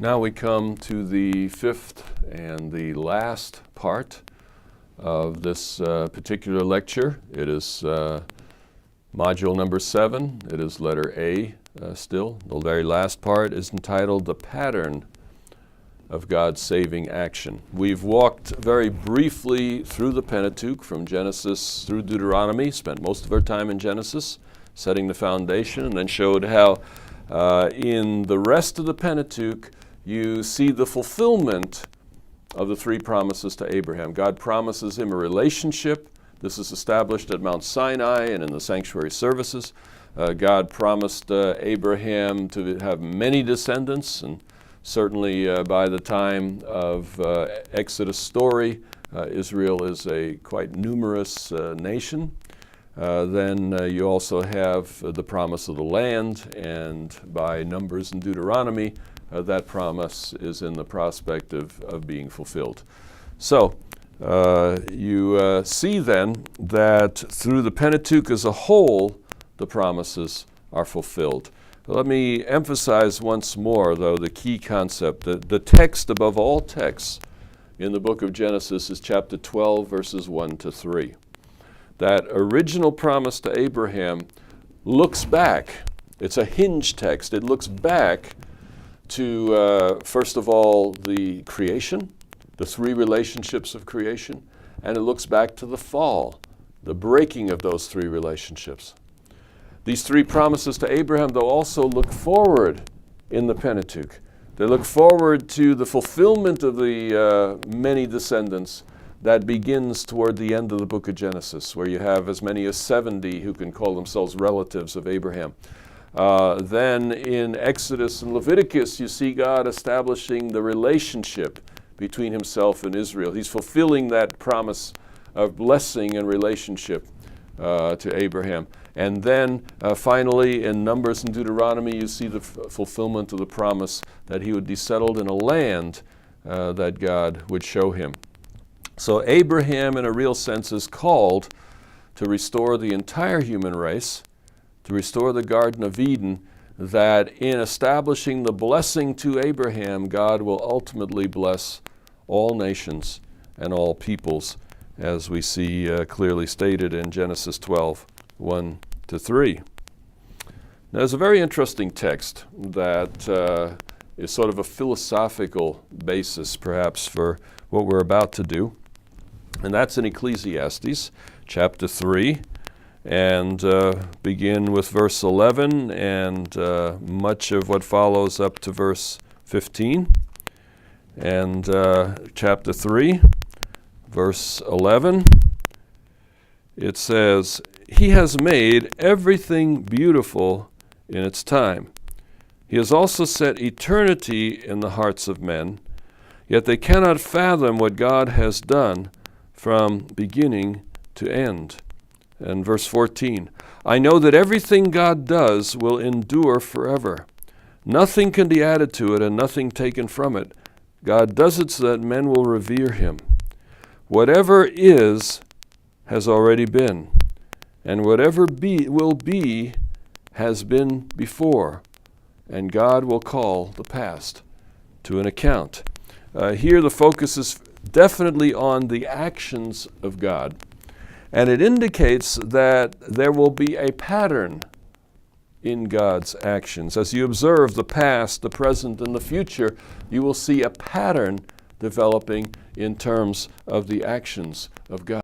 Now we come to the fifth and the last part of this particular lecture. It is module number 7. It is letter A still. The very last part is entitled The Pattern of God's Saving Action. We've walked very briefly through the Pentateuch from Genesis through Deuteronomy, spent most of our time in Genesis, setting the foundation, and then showed how in the rest of the Pentateuch you see the fulfillment of the three promises to Abraham. God promises him a relationship. This is established at Mount Sinai and in the sanctuary services. God promised Abraham to have many descendants, and certainly by the time of Exodus story, Israel is a quite numerous nation. Then you also have the promise of the land, and by Numbers and Deuteronomy, that promise is in the prospect of being fulfilled. So you see then that through the Pentateuch as a whole, the promises are fulfilled. Let me emphasize once more, though, the key concept. The text above all texts in the book of Genesis is chapter 12, verses 1 to 3. That original promise to Abraham looks back. It's a hinge text. It looks back to, first of all, the creation, the three relationships of creation, and it looks back to the fall, the breaking of those three relationships. These three promises to Abraham, though, also look forward in the Pentateuch. They look forward to the fulfillment of the many descendants that begins toward the end of the book of Genesis, where you have as many as 70 who can call themselves relatives of Abraham. Then in Exodus and Leviticus, you see God establishing the relationship between himself and Israel. He's fulfilling that promise of blessing and relationship to Abraham. And then finally in Numbers and Deuteronomy, you see the fulfillment of the promise that he would be settled in a land that God would show him. So Abraham, in a real sense, is called to restore the entire human race, to restore the Garden of Eden, that in establishing the blessing to Abraham, God will ultimately bless all nations and all peoples, as we see clearly stated in Genesis 12, 1 to 3. Now, there's a very interesting text that is sort of a philosophical basis, perhaps, for what we're about to do. And that's in Ecclesiastes, chapter 3, and begin with verse 11 and much of what follows up to verse 15. And chapter 3, verse 11, it says, "He has made everything beautiful in its time. He has also set eternity in the hearts of men, yet they cannot fathom what God has done from beginning to end." And verse 14, "I know that everything God does will endure forever. Nothing can be added to it and nothing taken from it. God does it so that men will revere him. Whatever is has already been, and whatever will be has been before, and God will call the past to an account." Here the focus is definitely on the actions of God, and it indicates that there will be a pattern in God's actions. As you observe the past, the present, and the future, you will see a pattern developing in terms of the actions of God.